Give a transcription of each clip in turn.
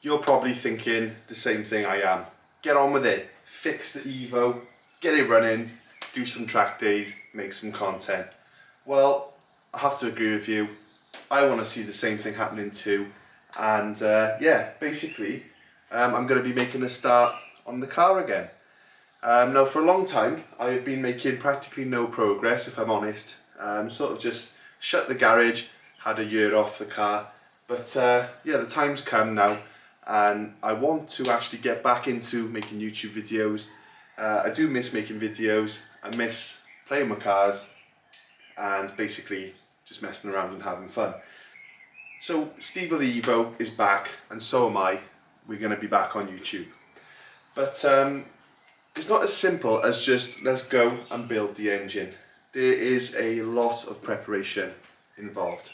you're probably thinking the same thing I am. Get on with it, fix the Evo, get it running, do some track days, make some content. Well, I have to agree with you. I want to see the same thing happening too. And yeah, basically, I'm going to be making a start on the car again. Now, for a long time, I've been making practically no progress, if I'm honest. Sort of just shut the garage, had a year off the car. But yeah, the time's come now, and I want to actually get back into making YouTube videos. I do miss making videos. I miss playing with cars and basically just messing around and having fun. So Stevo the Evo is back, and so am I. We're going to be back on YouTube. But it's not as simple as just let's go and build the engine. There is a lot of preparation involved.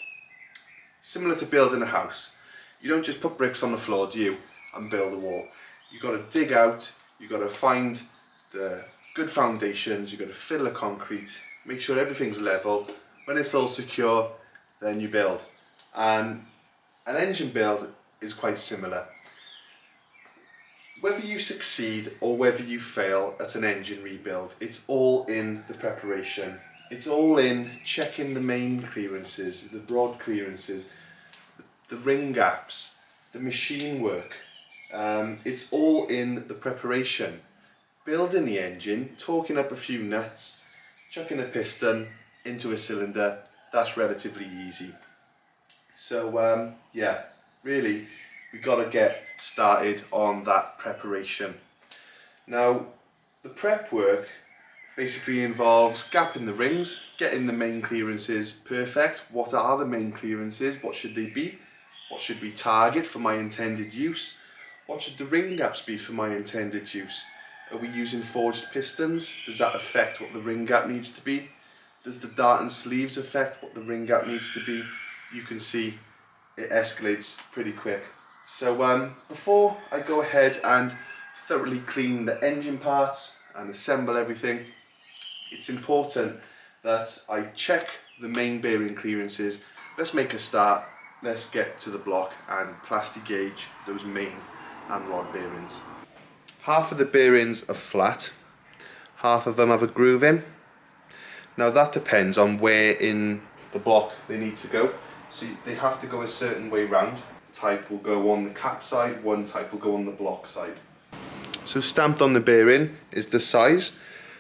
Similar to building a house. You don't just put bricks on the floor, do you, and build a wall. You've got to dig out, you've got to find the good foundations, you've got to fill the concrete, make sure everything's level. When it's all secure, then you build. And an engine build is quite similar. Whether you succeed or whether you fail at an engine rebuild, it's all in the preparation. It's all in checking the main clearances, the broad clearances, the ring gaps, the machine work. It's all in the preparation. Building the engine, torquing up a few nuts, chucking a piston into a cylinder, that's relatively easy. So yeah, really, we got to get started on that preparation. Now, the prep work basically involves gapping the rings, getting the main clearances perfect. What are the main clearances? What should they be? What should we target for my intended use? What should the ring gaps be for my intended use? Are we using forged pistons? Does that affect what the ring gap needs to be? Does the dart and sleeves affect what the ring gap needs to be? You can see it escalates pretty quick. So before I go ahead and thoroughly clean the engine parts and assemble everything, it's important that I check the main bearing clearances. Let's make a start. Let's get to the block and plastiguage those main and rod bearings. Half of the bearings are flat, half of them have a groove in. Now that depends on where in the block they need to go. So they have to go a certain way round. Type will go on the cap side, one type will go on the block side. So stamped on the bearing is the size.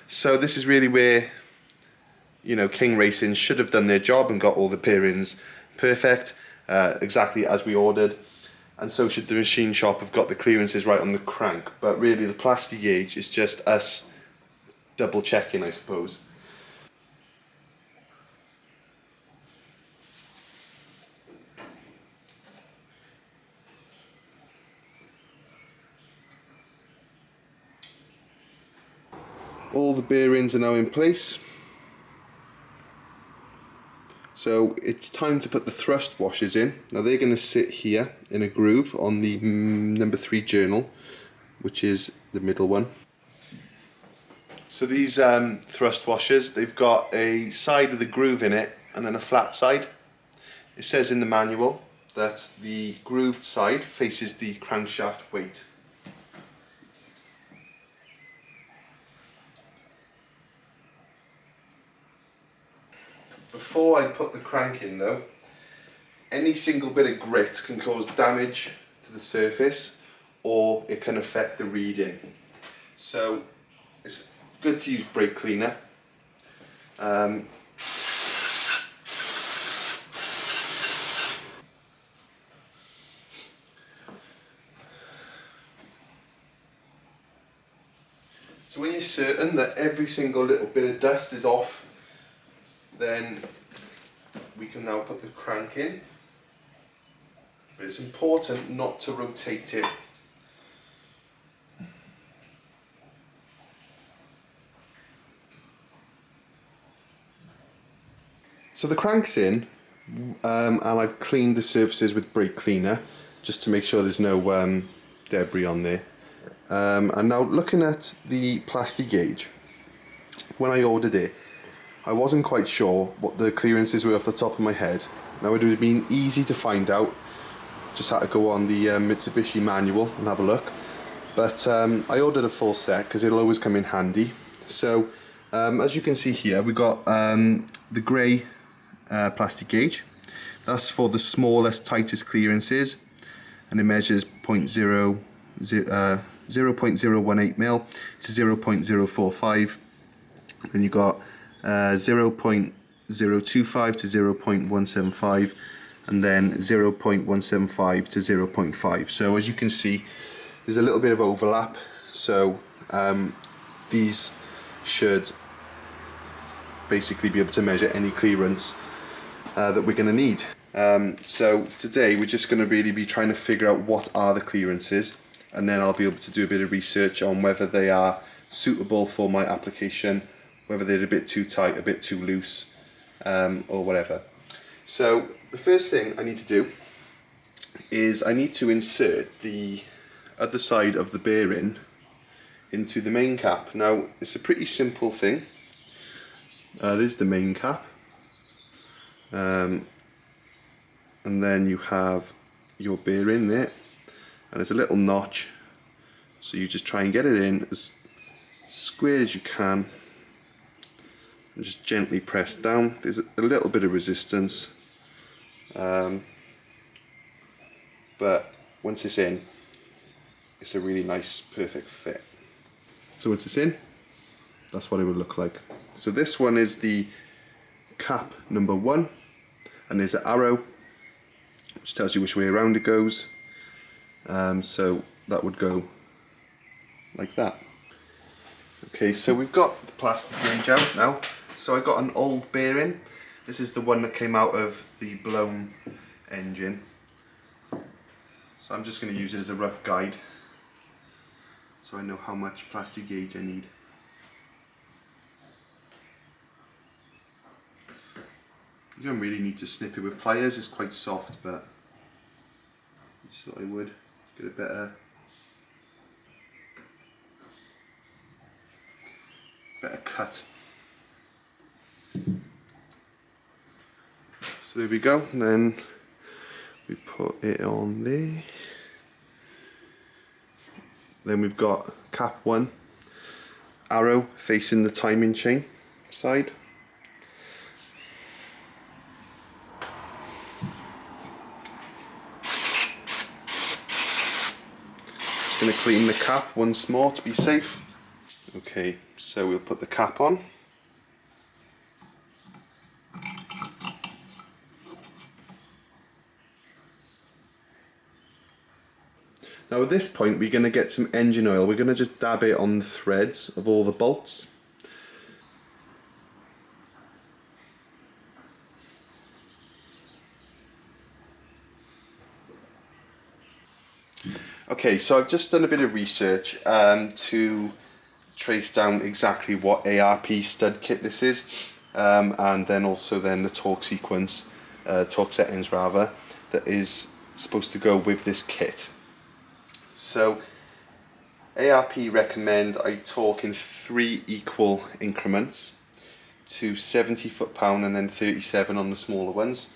So this is really where, you know, King Racing should have done their job and got all the bearings perfect, exactly as we ordered. And so should the machine shop have got the clearances right on the crank. But really the plastiguage is just us double checking, I suppose. All the bearings are now in place. So it's time to put the thrust washers in. Now they're going to sit here in a groove on the number 3 journal, which is the middle one. So these thrust washers, they've got a side with a groove in it and then a flat side. It says in the manual that the grooved side faces the crankshaft weight. Before I put the crank in though, any single bit of grit can cause damage to the surface or it can affect the reading. So it's good to use brake cleaner. So when you're certain that every single little bit of dust is off, then we can now put the crank in. But it's important not to rotate it. So the crank's in, and I've cleaned the surfaces with brake cleaner just to make sure there's no debris on there. And now looking at the plastiguage, when I ordered it, I wasn't quite sure what the clearances were off the top of my head. Now it would have been easy to find out, Just had to go on the Mitsubishi manual and have a look. But I ordered a full set because it'll always come in handy. So as you can see here, we got the grey plastic gauge. That's for the smallest, tightest clearances, and it measures 0.018 mil to 0.045. Then you got 0.025 to 0.175, and then 0.175 to 0.5. So as you can see, there's a little bit of overlap. So these should basically be able to measure any clearance that we're going to need. So today we're just going to really be trying to figure out what are the clearances, and then I'll be able to do a bit of research on whether they are suitable for my application, whether they're a bit too tight, a bit too loose, or whatever. So the first thing I need to do is I need to insert the other side of the bearing into the main cap. Now it's a pretty simple thing. There's the main cap, and then you have your bearing there, and there's a little notch, so you just try and get it in as square as you can and just gently press down. There's a little bit of resistance, but once it's in, it's a really nice, perfect fit. So once it's in, that's what it would look like. So this one is the cap number 1, and there's an arrow which tells you which way around it goes. So that would go like that. Okay, so we've got the plastic gauge out now. So I got an old bearing. This is the one that came out of the blown engine. So I'm just going to use it as a rough guide, so I know how much plastic gauge I need. You don't really need to snip it with pliers, it's quite soft, but I just thought I would get a better cut. So there we go, and then we put it on there. Then we've got cap 1, arrow facing the timing chain side. Just going to clean the cap once more to be safe. Okay, so we'll put the cap on. Now at this point we're going to get some engine oil. We're going to just dab it on the threads of all the bolts. Okay, so I've just done a bit of research to trace down exactly what ARP stud kit this is, and then also the torque sequence, torque settings rather, that is supposed to go with this kit. So ARP recommend I torque in 3 equal increments to 70 foot-pound and then 37 on the smaller ones.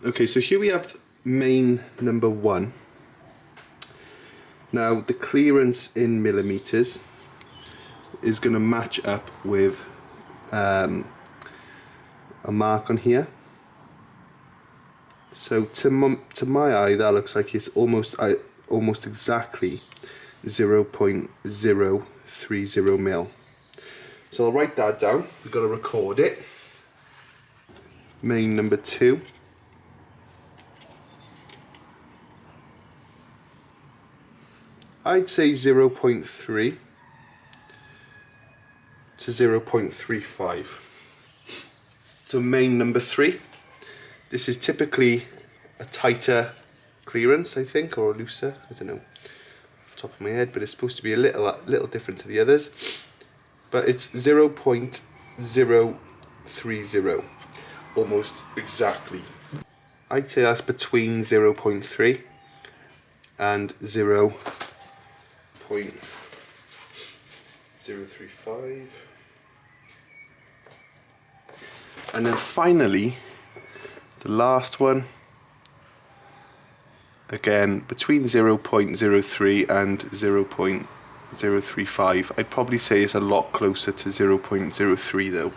Okay, so here we have main number 1. Now the clearance in millimeters is going to match up with a mark on here. So to my eye that looks like it's almost exactly 0.030 mil. So I'll write that down. We've got to record it. Main number 2. I'd say 0.3 to 0.35. So main number 3. This is typically a tighter clearance, I think, or a looser. I don't know off the top of my head, but it's supposed to be a little different to the others. But it's 0.030. almost exactly. I'd say that's between 0.3 and 0.035. And then finally, the last one, again between 0.03 and 0.035. I'd probably say it's a lot closer to 0.03 though.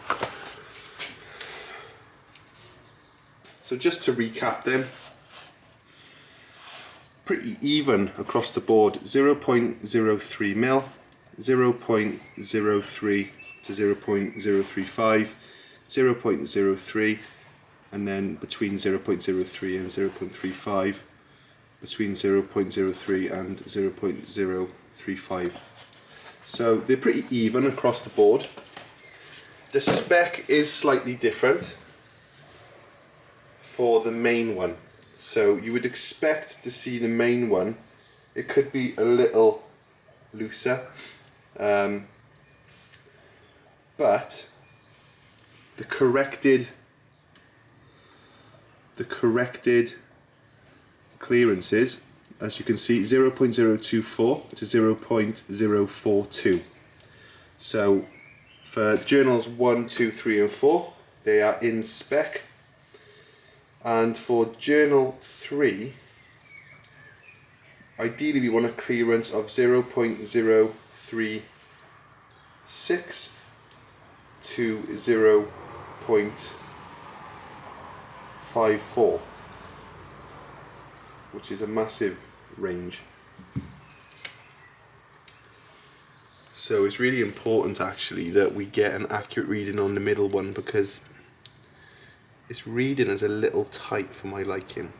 So just to recap them, pretty even across the board, 0.03 mil, 0.03 to 0.035, 0.03, and then between 0.03 and 0.35, between 0.03 and 0.035. So they're pretty even across the board. The spec is slightly different for the main one. So you would expect to see the main one, it could be a little looser, but the corrected clearances, as you can see, 0.024 to 0.042. So for journals 1, 2, 3 and 4, they are in spec. And for journal 3, ideally we want a clearance of 0.036 to 0.54, which is a massive range. So it's really important actually that we get an accurate reading on the middle one, because its reading is a little tight for my liking.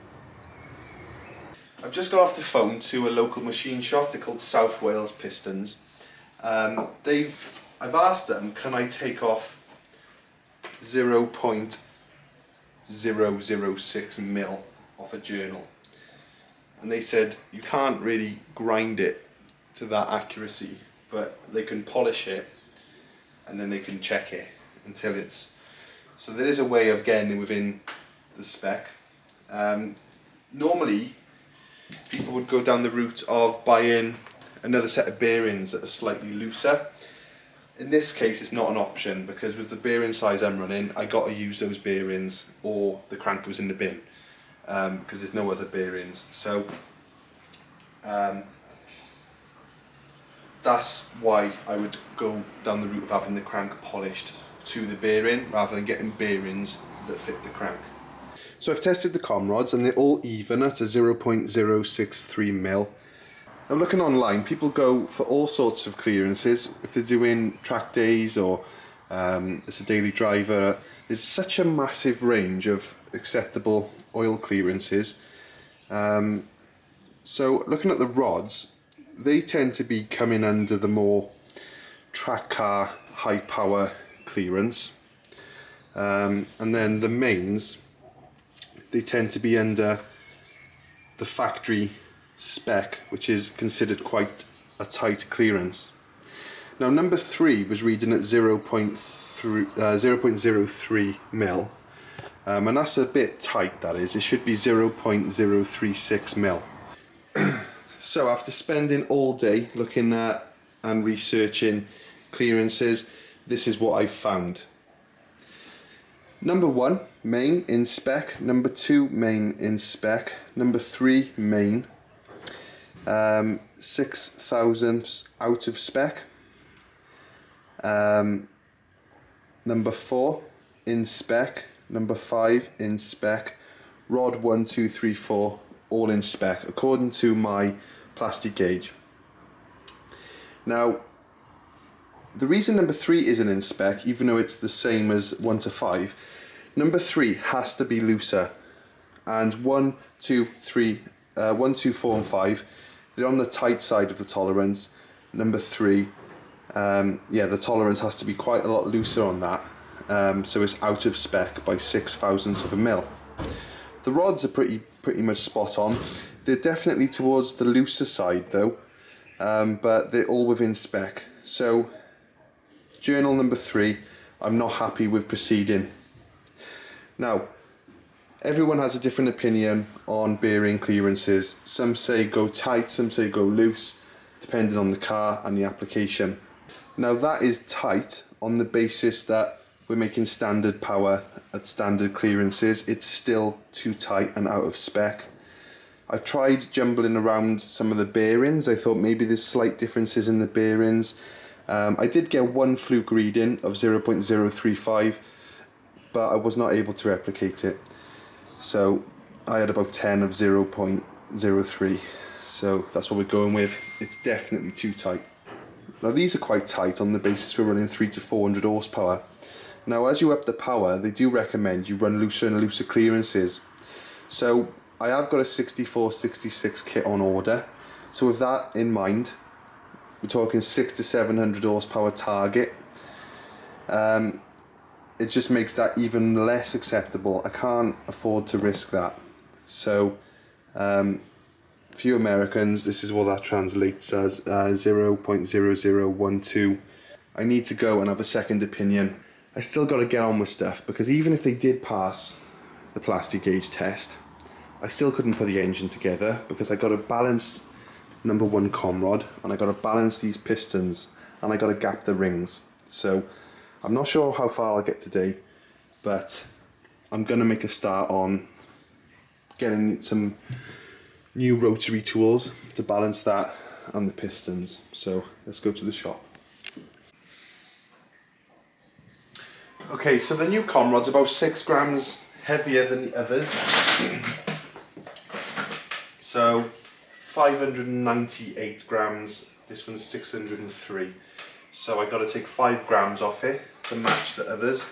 I've just got off the phone to a local machine shop. They're called South Wales Pistons. I've asked them, can I take off 0.006 mil off a journal? And they said you can't really grind it to that accuracy, but they can polish it and then they can check it until it's... So there is a way of getting it within the spec. Normally, people would go down the route of buying another set of bearings that are slightly looser. In this case, it's not an option, because with the bearing size I'm running, I got to use those bearings or the crank goes in the bin, because there's no other bearings. So that's why I would go down the route of having the crank polished to the bearing rather than getting bearings that fit the crank. So I've tested the com rods and they're all even at a 0.063 mil. Now looking online, people go for all sorts of clearances. If they're doing track days or it's a daily driver, there's such a massive range of acceptable oil clearances. So looking at the rods, they tend to be coming under the more track car, high power clearance, and then the mains, they tend to be under the factory spec, which is considered quite a tight clearance. Now number 3 was reading at 0.03 mil, and that's a bit tight, that is. It should be 0.036 mil. So after spending all day looking at and researching clearances, this is what I've found. Number 1, main in spec. Number 2, main in spec. Number 3, main. 6 thousandths out of spec. Number 4, in spec. Number 5, in spec. Rod 1, 2, 3, 4, all in spec, according to my plastic gauge. Now, the reason number 3 isn't in spec, even though it's the same as 1 to 5, number 3 has to be looser, and 1, 2, 3, 1, 2, 4 and 5, they're on the tight side of the tolerance. Number 3, yeah, the tolerance has to be quite a lot looser on that, so it's out of spec by 6 thousandths of a mil. The rods are pretty much spot on. They're definitely towards the looser side though, but they're all within spec. So journal number 3, I'm not happy with proceeding. Now, everyone has a different opinion on bearing clearances. Some say go tight, some say go loose, depending on the car and the application. Now that is tight on the basis that we're making standard power at standard clearances. It's still too tight and out of spec. I tried jumbling around some of the bearings. I thought maybe there's slight differences in the bearings. I did get one fluke reading of 0.035, but I was not able to replicate it. So I had about 10 of 0.03. So that's what we're going with. It's definitely too tight. Now these are quite tight on the basis we're running 300 to 400 horsepower. Now as you up the power, they do recommend you run looser and looser clearances. So I have got a 64-66 kit on order. So with that in mind, we're talking 600 to 700 horsepower target. It just makes that even less acceptable. I can't afford to risk that. So for you Americans, this is what that translates as 0.0012. I need to go and have a second opinion. I still got to get on with stuff, because even if they did pass the plastiguage test, I still couldn't put the engine together, because I got to balance number one comrod, and I got to balance these pistons, and I got to gap the rings. So I'm not sure how far I'll get today, but I'm going to make a start on getting some new rotary tools to balance that and the pistons. So let's go to the shop. Okay, so the new comrod's about 6 grams heavier than the others. So 598 grams, this one's 603. So I got to take 5 grams off it to match the others.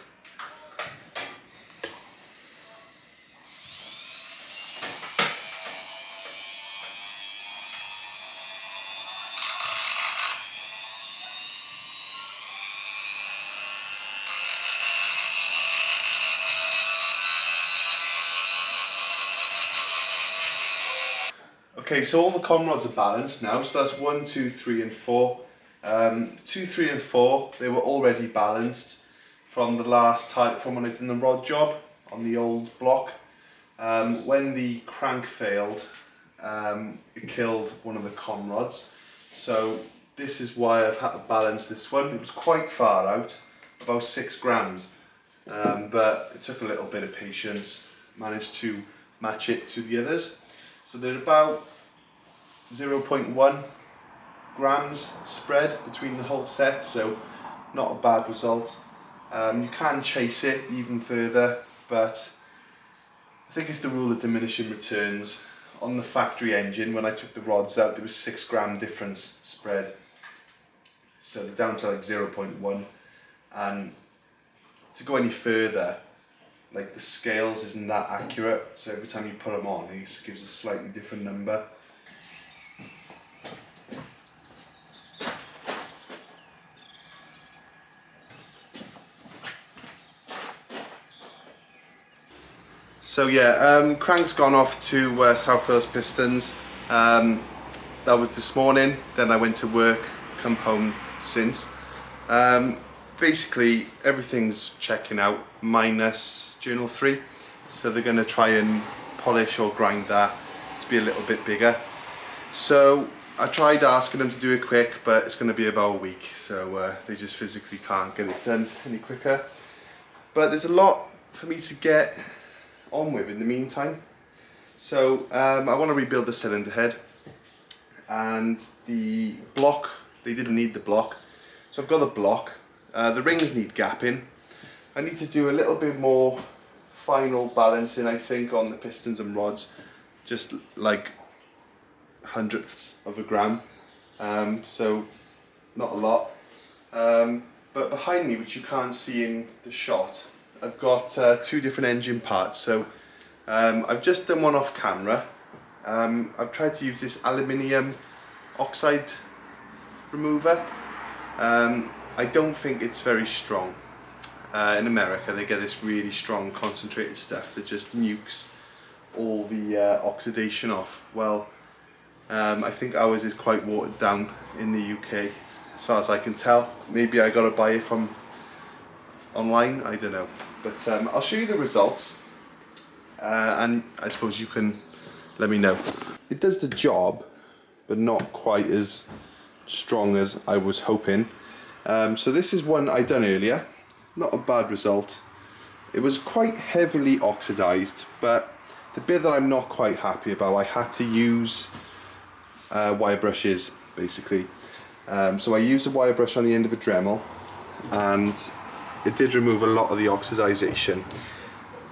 Okay, so all the comrods are balanced now, so that's 1, 2, 3 and 4. 2, 3 and 4, they were already balanced from the last time, from when I did the rod job on the old block. When the crank failed, it killed one of the comrods. So this is why I've had to balance this one. It was quite far out, about 6 grams, but it took a little bit of patience. Managed to match it to the others. So they're about 0.1 grams spread between the whole set, so not a bad result. You can chase it even further, but I think it's the rule of diminishing returns. On the factory engine, when I took the rods out, there was 6 gram difference spread. So they're down to like 0.1, and to go any further, like the scales isn't that accurate, so every time you put them on, it gives a slightly different number. So yeah, crank's gone off to South Wales Pistons. That was this morning. Then I went to work, come home since. Basically everything's checking out minus journal 3, so they're going to try and polish or grind that to be a little bit bigger. So I tried asking them to do it quick, but it's going to be about a week, so they just physically can't get it done any quicker. But there's a lot for me to get on with in the meantime. So I want to rebuild the cylinder head, and the block, they didn't need the block, so I've got the block. The rings need gapping. I need to do a little bit more final balancing, I think, on the pistons and rods, just like hundredths of a gram, so not a lot. But behind me, which you can't see in the shot, I've got 2 different engine parts. So I've just done one off camera. I've tried to use this aluminium oxide remover. I don't think it's very strong. In America they get this really strong concentrated stuff that just nukes all the oxidation off. Well, I think ours is quite watered down in the UK, as far as I can tell. Maybe I gotta buy it from online, I don't know. But I'll show you the results. and I suppose you can let me know. It does the job, but not quite as strong as I was hoping. So this is one I done earlier, not a bad result. It was quite heavily oxidized, but the bit that I'm not quite happy about, I had to use wire brushes basically. So I used a wire brush on the end of a Dremel, and it did remove a lot of the oxidization,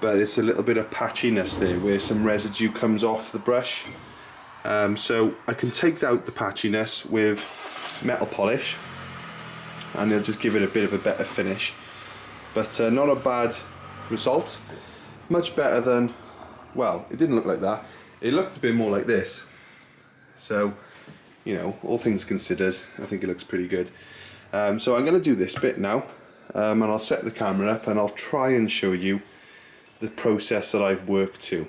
but it's a little bit of patchiness there where some residue comes off the brush. So I can take out the patchiness with metal polish, and it'll just give it a bit of a better finish. But not a bad result. Much better than, well, it didn't look like that. It looked a bit more like this. So, you know, all things considered, I think it looks pretty good. So I'm going to do this bit now, and I'll set the camera up and I'll try and show you the process that I've worked to.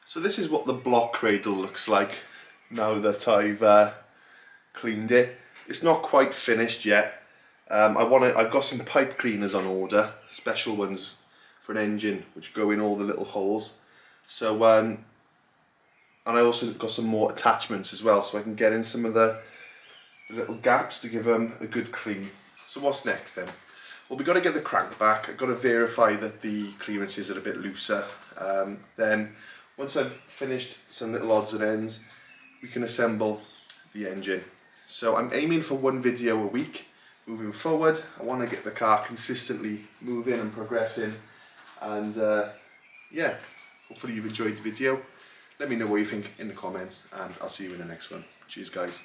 So this is what the block cradle looks like now that I've cleaned it. It's not quite finished yet. I've got some pipe cleaners on order, special ones for an engine which go in all the little holes. So and I also got some more attachments as well, so I can get in some of the little gaps to give them a good clean. So what's next then? Well, we've got to get the crank back. I've got to verify that the clearances are a bit looser. Then once I've finished some little odds and ends, we can assemble the engine. So I'm aiming for one video a week moving forward. I want to get the car consistently moving and progressing, and yeah, hopefully you've enjoyed the video. Let me know what you think in the comments, and I'll see you in the next one. Cheers guys.